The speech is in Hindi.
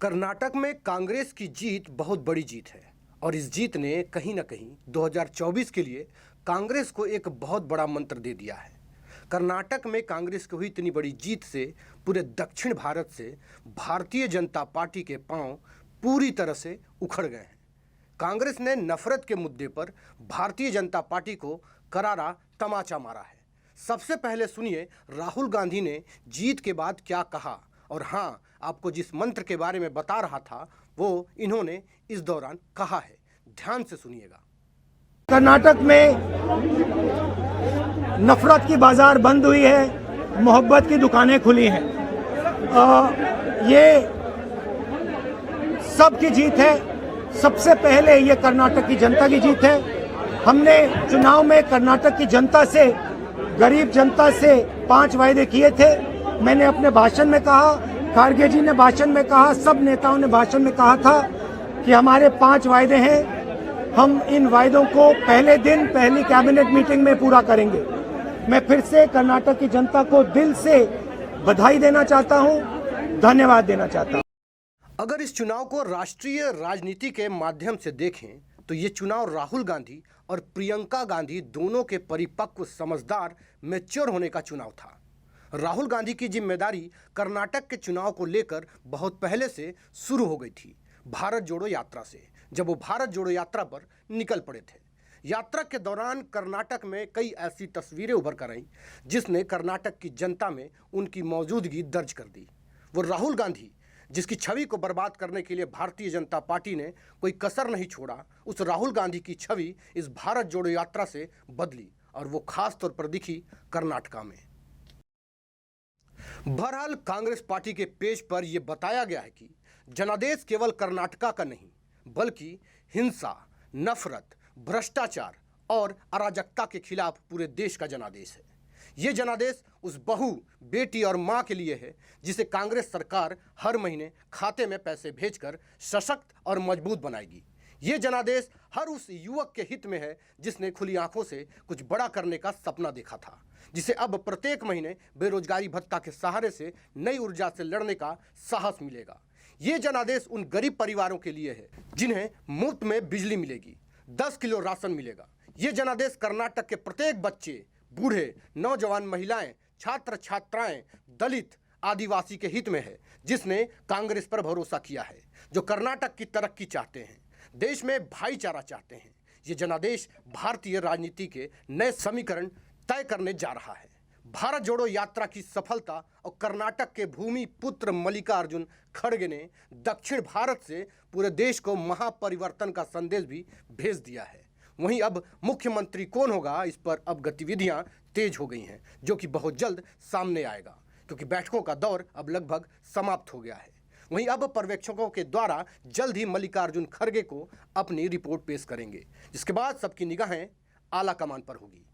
कर्नाटक में कांग्रेस की जीत बहुत बड़ी जीत है और इस जीत ने कहीं ना कहीं 2024 के लिए कांग्रेस को एक बहुत बड़ा मंत्र दे दिया है। कर्नाटक में कांग्रेस की हुई इतनी बड़ी जीत से पूरे दक्षिण भारत से भारतीय जनता पार्टी के पांव पूरी तरह से उखड़ गए हैं। कांग्रेस ने नफरत के मुद्दे पर भारतीय जनता पार्टी को करारा तमाचा मारा है। सबसे पहले सुनिए राहुल गांधी ने जीत के बाद क्या कहा, और हाँ, आपको जिस मंत्र के बारे में बता रहा था वो इन्होंने इस दौरान कहा है। ध्यान से सुनिएगा। कर्नाटक में नफरत की बाजार बंद हुई है, मोहब्बत की दुकानें खुली हैं। ये सबकी जीत है। सबसे पहले ये कर्नाटक की जनता की जीत है। हमने चुनाव में कर्नाटक की जनता से, गरीब जनता से 5 वायदे किए थे। मैंने अपने भाषण में कहा, खारगे जी ने भाषण में कहा, सब नेताओं ने भाषण में कहा था कि हमारे 5 वायदे हैं। हम इन वायदों को पहले दिन पहली कैबिनेट मीटिंग में पूरा करेंगे। मैं फिर से कर्नाटक की जनता को दिल से बधाई देना चाहता हूं, धन्यवाद देना चाहता हूं। अगर इस चुनाव को राष्ट्रीय राजनीति के माध्यम से देखें तो ये चुनाव राहुल गांधी और प्रियंका गांधी दोनों के परिपक्व, समझदार, मैच्योर होने का चुनाव था। राहुल गांधी की जिम्मेदारी कर्नाटक के चुनाव को लेकर बहुत पहले से शुरू हो गई थी, भारत जोड़ो यात्रा से, जब वो भारत जोड़ो यात्रा पर निकल पड़े थे। यात्रा के दौरान कर्नाटक में कई ऐसी तस्वीरें उभर कर आईं जिसने कर्नाटक की जनता में उनकी मौजूदगी दर्ज कर दी। वो राहुल गांधी जिसकी छवि को बर्बाद करने के लिए भारतीय जनता पार्टी ने कोई कसर नहीं छोड़ा, उस राहुल गांधी की छवि इस भारत जोड़ो यात्रा से बदली और वो खास तौर पर दिखी कर्नाटका में। बहरहाल कांग्रेस पार्टी के पेज पर यह बताया गया है कि जनादेश केवल कर्नाटका का नहीं बल्कि हिंसा, नफरत, भ्रष्टाचार और अराजकता के खिलाफ पूरे देश का जनादेश है। ये जनादेश उस बहू, बेटी और मां के लिए है जिसे कांग्रेस सरकार हर महीने खाते में पैसे भेजकर सशक्त और मजबूत बनाएगी। ये जनादेश हर उस युवक के हित में है जिसने खुली आंखों से कुछ बड़ा करने का सपना देखा था, जिसे अब प्रत्येक महीने बेरोजगारी भत्ता के सहारे से नई ऊर्जा से लड़ने का साहस मिलेगा। ये जनादेश उन गरीब परिवारों के लिए है जिन्हें मुफ्त में बिजली मिलेगी, 10 किलो राशन मिलेगा। ये जनादेश कर्नाटक के प्रत्येक बच्चे, बूढ़े, नौजवान, महिलाएं, छात्र छात्राएं, दलित, आदिवासी के हित में है, जिसने कांग्रेस पर भरोसा किया है, जो कर्नाटक की तरक्की चाहते हैं, देश में भाईचारा चाहते हैं। ये जनादेश भारतीय राजनीति के नए समीकरण तय करने जा रहा है। भारत जोड़ो यात्रा की सफलता और कर्नाटक के भूमि पुत्र मल्लिकार्जुन खड़गे ने दक्षिण भारत से पूरे देश को महापरिवर्तन का संदेश भी भेज दिया है। वहीं अब मुख्यमंत्री कौन होगा, इस पर अब गतिविधियां तेज हो गई हैं, जो कि बहुत जल्द सामने आएगा, क्योंकि बैठकों का दौर अब लगभग समाप्त हो गया है। वहीं अब पर्यवेक्षकों के द्वारा जल्द ही मल्लिकार्जुन खड़गे को अपनी रिपोर्ट पेश करेंगे, जिसके बाद सबकी निगाहें आला कमान पर होगी।